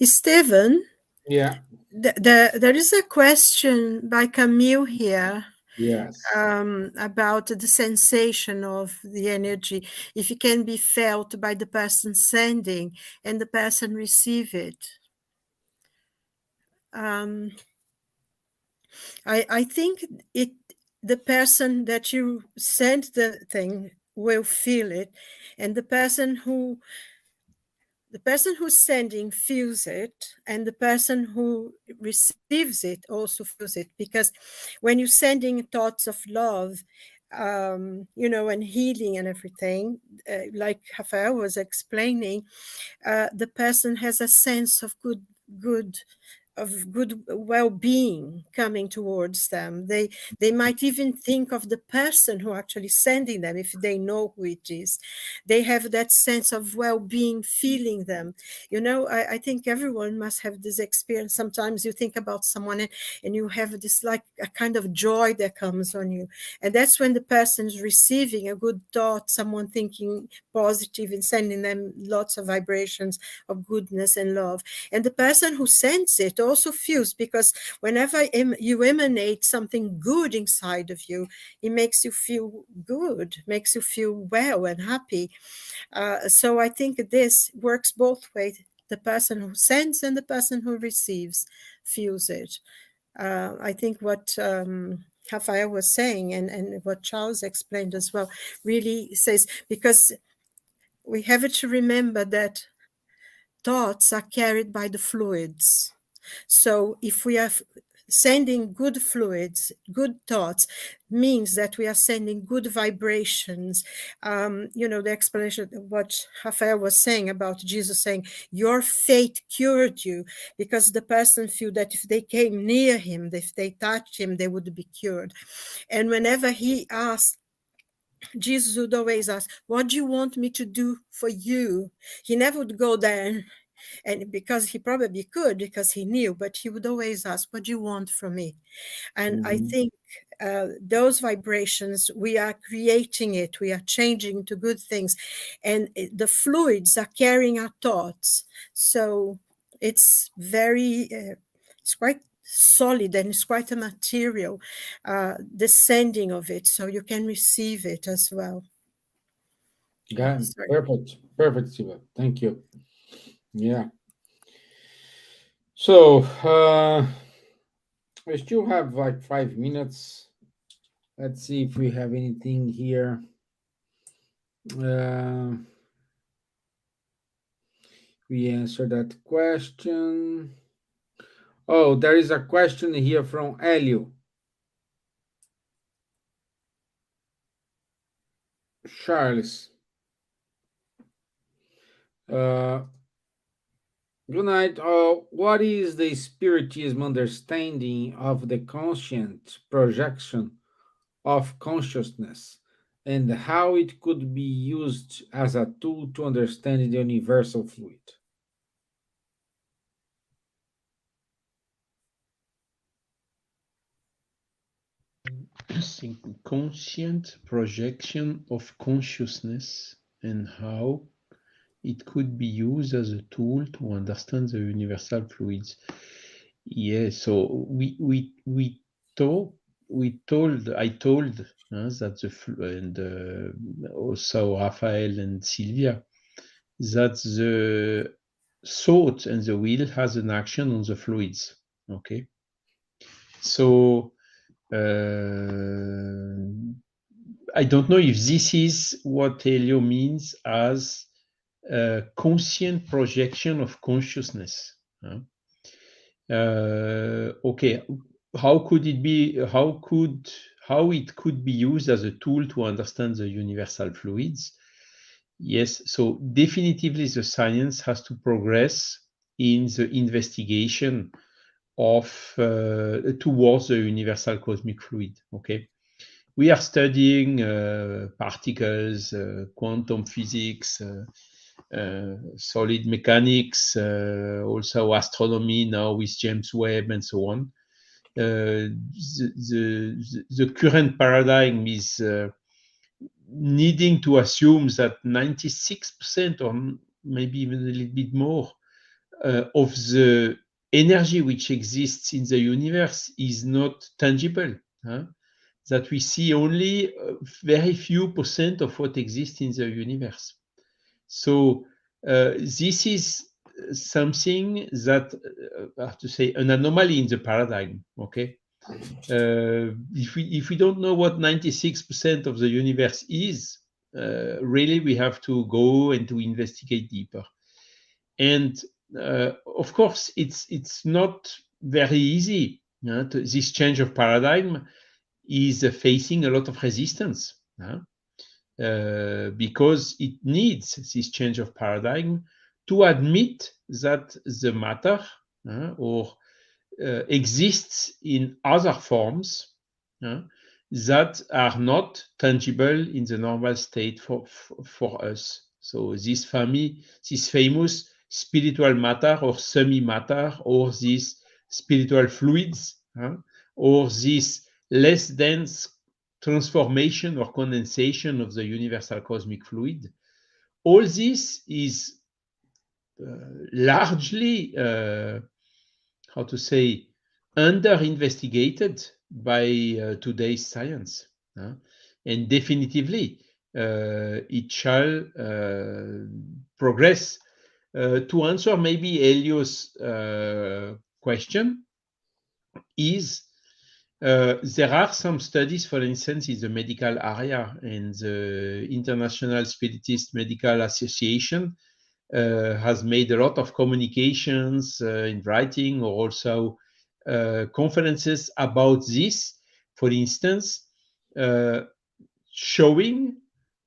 Stevan, Yeah. there is a question by Camille here. Yes. About the sensation of the energy, if it can be felt by the person sending and the person receive it. I think the person that you send the thing will feel it, and the person who's sending feels it, and the person who receives it also feels it, because when you're sending thoughts of love, and healing and everything, like Rafael was explaining, the person has a sense of good well-being coming towards them. They might even think of the person who actually sending them, if they know who it is. They have that sense of well-being feeling them. I think everyone must have this experience. Sometimes you think about someone and you have this like a kind of joy that comes on you, and that's when the person's receiving a good thought, someone thinking positive and sending them lots of vibrations of goodness and love. And the person who sends it also feels, because whenever you emanate something good inside of you, it makes you feel good, makes you feel well and happy. So I think this works both ways. The person who sends and the person who receives feels it. I think what Rafael was saying and what Charles explained as well really says, because we have to remember that thoughts are carried by the fluids. So if we are sending good fluids, good thoughts, means that we are sending good vibrations. The explanation of what Rafael was saying about Jesus saying, your faith cured you, because the person feel that if they came near him, if they touched him, they would be cured. And whenever he asked, Jesus would always ask, what do you want me to do for you? He never would go there and because he probably could, because he knew, but he would always ask, what do you want from me? And I think those vibrations, we are creating it, we are changing to good things, and the fluids are carrying our thoughts. So it's it's quite solid, and it's quite a material, the sending of it, so you can receive it as well. Yeah, perfect, Silvia. Thank you. Yeah. So we still have like 5 minutes. Let's see if we have anything here. We answered that question. Oh, there is a question here from Elio. Charles, Uh, Good night. What is the Spiritism understanding of the conscient projection of consciousness and how it could be used as a tool to understand the universal fluid? I think conscient projection of consciousness and how it could be used as a tool to understand the universal fluids. Yes, so I told that and also Raphael and Silvia, that the thought and the will has an action on the fluids. Okay, so I don't know if this is what Helio means as conscient projection of consciousness. Okay, how could it be? How it could be used as a tool to understand the universal fluids? Yes, so definitively the science has to progress in the investigation of towards the universal cosmic fluid. Okay, we are studying particles, quantum physics, solid mechanics, also astronomy now with James Webb and so on. The current paradigm is needing to assume that 96% or maybe even a little bit more of the energy which exists in the universe is not tangible. That we see only very few percent of what exists in the universe. So this is something that I have to say an anomaly in the paradigm. Okay, if we don't know what 96% of the universe is, really we have to go and to investigate deeper. And of course, it's not very easy. This change of paradigm is facing a lot of resistance. Because it needs this change of paradigm to admit that the matter or exists in other forms that are not tangible in the normal state for us. So this famous spiritual matter or semi-matter or these spiritual fluids or this less dense transformation or condensation of the universal cosmic fluid. All this is largely, how to say, under-investigated by today's science. And definitively, it shall progress. To answer maybe Elio's question is, there are some studies, for instance, in the medical area, and the International Spiritist Medical Association has made a lot of communications in writing or also conferences about this, for instance, showing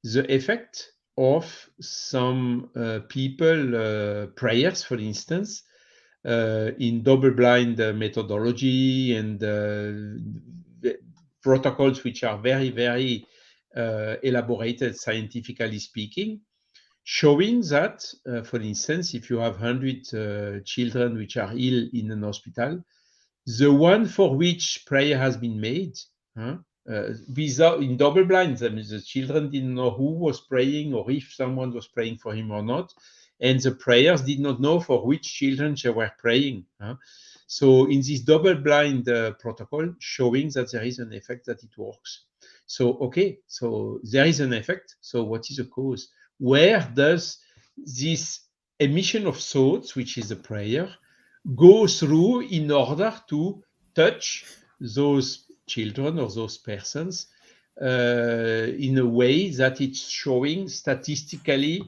the effect of some people prayers, for instance, in double-blind methodology and protocols which are very, very elaborated, scientifically speaking, showing that, for instance, if you have 100 children which are ill in an hospital, the one for which prayer has been made, without in double blind, I mean, the children didn't know who was praying or if someone was praying for him or not, and the prayers did not know for which children they were praying. So in this double blind protocol, showing that there is an effect, that it works. So, okay, so there is an effect. So what is the cause? Where does this emission of thoughts, which is a prayer, go through in order to touch those children or those persons in a way that it's showing statistically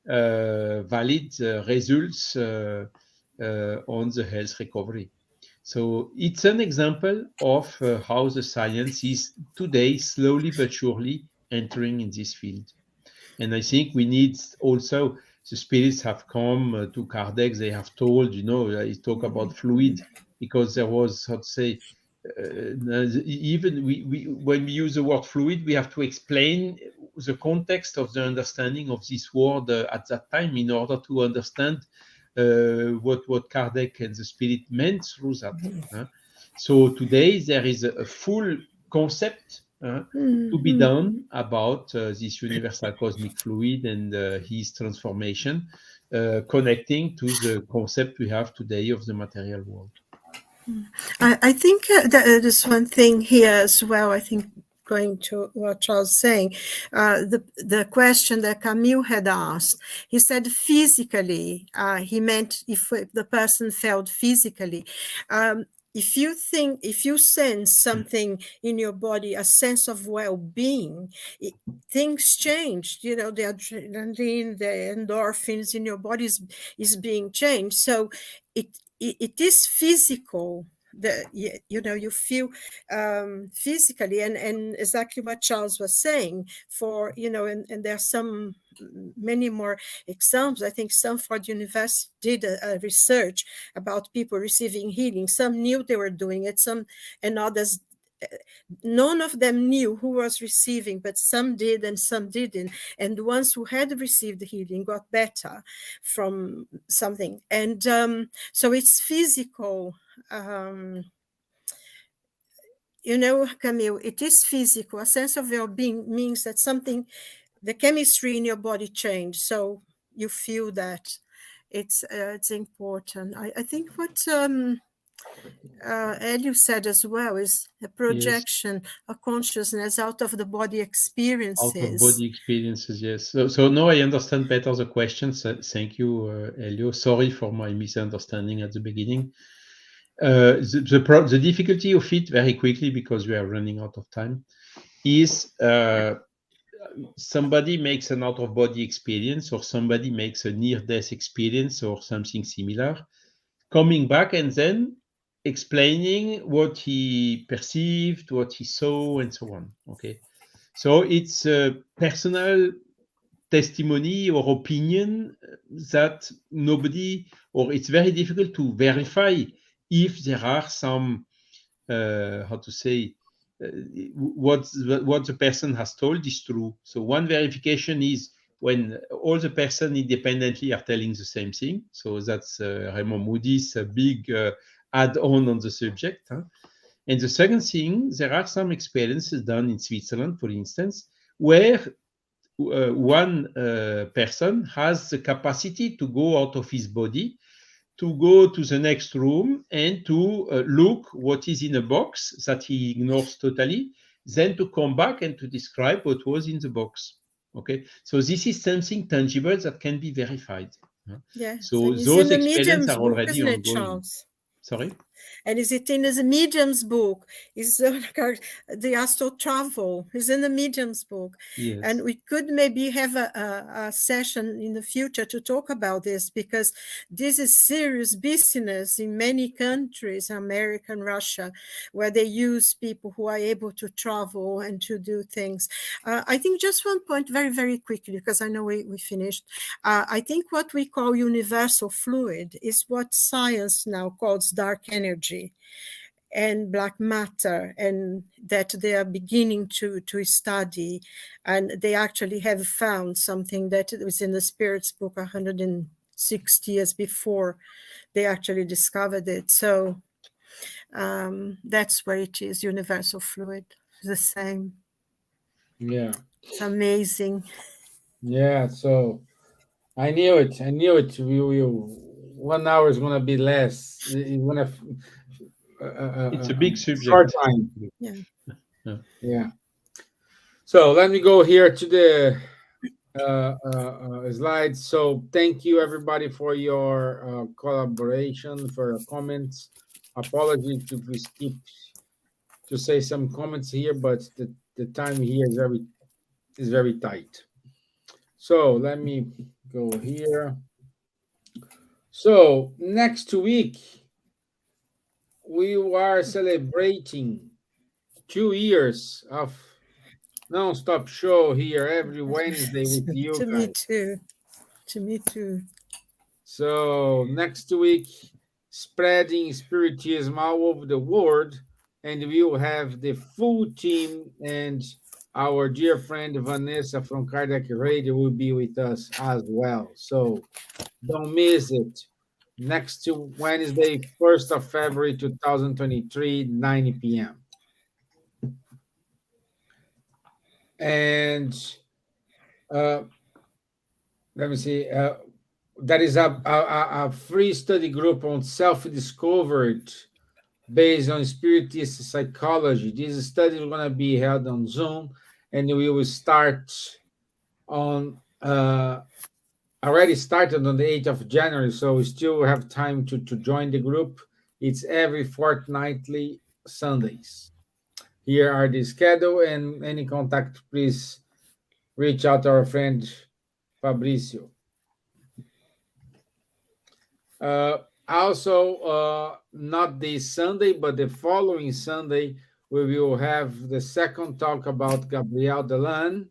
valid results on the health recovery. So it's an example of how the science is today slowly but surely entering in this field. And I think we need also the spirits have come to Kardec. They have told, he talk about fluid, because there was, how to say, even we when we use the word fluid, we have to explain the context of the understanding of this word at that time, in order to understand what Kardec and the spirit meant through that. So today there is a full concept to be done about this universal cosmic fluid and his transformation, connecting to the concept we have today of the material world. I think there's one thing here as well. I think going to what Charles was saying, the question that Camille had asked, he said physically, he meant if the person felt physically. If you sense something in your body, a sense of well-being, things change. The adrenaline, the endorphins in your body is being changed. So it is physical. You feel physically, and exactly what Charles was saying. And there are many more examples. I think Stanford University did a research about people receiving healing. Some knew they were doing it, and others, none of them knew who was receiving, but some did and some didn't. And the ones who had received the healing got better from something. And so it's physical. Camille, it is physical. A sense of well-being means that the chemistry in your body changed. So you feel that it's important. I think what Elio said as well is a projection of consciousness out of the body experiences. Out of body experiences, yes. So now I understand better the questions. Thank you, Elio. Sorry for my misunderstanding at the beginning. The difficulty of it, very quickly, because we are running out of time, is somebody makes an out-of-body experience, or somebody makes a near-death experience or something similar, coming back and then explaining what he perceived, what he saw, and so on. Okay, so it's a personal testimony or opinion that nobody, or it's very difficult to verify if there are some, what the person has told is true. So one verification is when all the person independently are telling the same thing. So that's Raymond Moody's big add-on on the subject. And the second thing, there are some experiences done in Switzerland, for instance, where one person has the capacity to go out of his body, to go to the next room and to look what is in a box that he ignores totally, then to come back and to describe what was in the box. Okay, so this is something tangible that can be verified. Yeah. So those experiences are book, already isn't it, ongoing. Charles? Sorry? And is it in the Medium's book? Is the astral travel is in the Medium's book? Yes. And we could maybe have a session in the future to talk about this, because this is serious business in many countries, America and Russia, where they use people who are able to travel and to do things. I think just one point very, very quickly, because I know we finished. I think what we call universal fluid is what science now calls dark energy and black matter, and that they are beginning to study, and they actually have found something that was in the Spirit's book 160 years before they actually discovered it. So that's where it is, universal fluid, the same. Yeah. It's amazing. Yeah, so I knew it. 1 hour is going to be less. It's a big subject. Short time. Yeah. So let me go here to the slides. So thank you everybody for your collaboration, for your comments. Apology to we skip to say some comments here, but the time here is very tight. So let me go here. So next week we are celebrating 2 years of non-stop show here every Wednesday with you To guys. me too. To me too. So next week, spreading spiritism all over the world, and we will have the full team, and our dear friend Vanessa from Cardiac Radio will be with us as well. So don't miss it. Next to Wednesday, 1st of February 2023, 9 p.m. And let me see. That is a free study group on self-discovered based on spiritist psychology. This study is going to be held on Zoom, and we will start on already started on the 8th of January, so we still have time to join the group. It's every fortnightly Sundays. Here are the schedule, and any contact, please reach out to our friend Fabricio. Also, not this Sunday, but the following Sunday, we will have the second talk about Gabriel Delan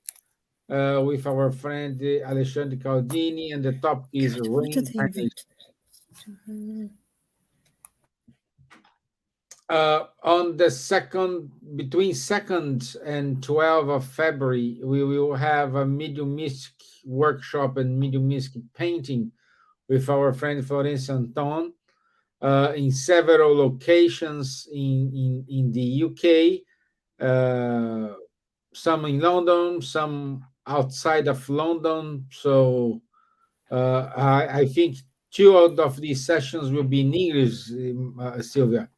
with our friend Alexandre Caldini, and the topic is What do they reincarnation. invent? On the between 2nd and 12th of February, we will have a mediumistic workshop and mediumistic painting with our friend Florence Anton in several locations in the UK, some in London, some outside of London. So I think 2 out of these sessions will be in English, Silvia.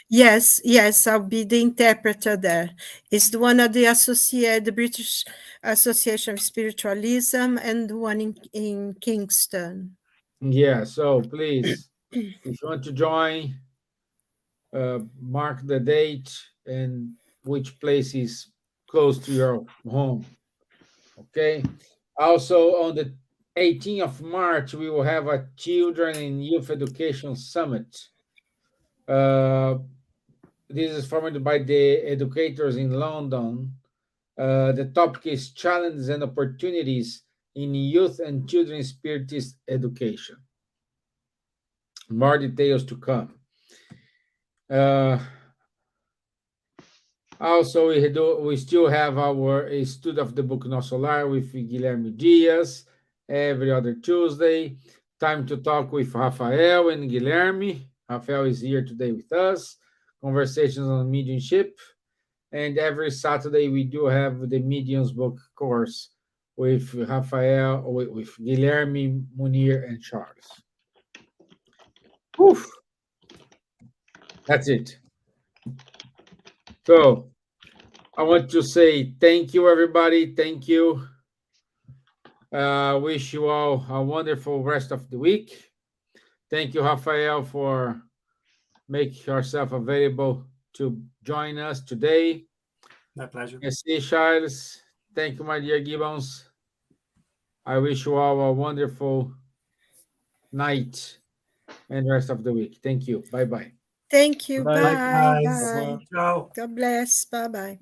Yes, I'll be the interpreter there. It's the one of the British Association of Spiritualism, and the one in Kingston. Yeah, so please, if you want to join, mark the date and which place is close to your home. Okay. Also, on the 18th of March, we will have a Children and Youth Education Summit. This is formed by the educators in London. The topic is challenges and opportunities in youth and children's spiritist education. More details to come. Also, we still have our study of the book No Solar with Guilherme Dias every other Tuesday. Time to talk with Rafael and Guilherme. Rafael is here today with us. Conversations on mediumship. And every Saturday, we do have the Mediums book course with Rafael, with Guilherme, Munir, and Charles. Oof. That's it. So I want to say thank you, everybody. Thank you. Wish you all a wonderful rest of the week. Thank you, Rafael, for making yourself available to join us today. My pleasure. Merci, Charles. Thank you, my dear Gibbons. I wish you all a wonderful night and rest of the week. Thank you. Bye-bye. Thank you. Bye, Bye. guys. Bye. Ciao. God bless. Bye-bye.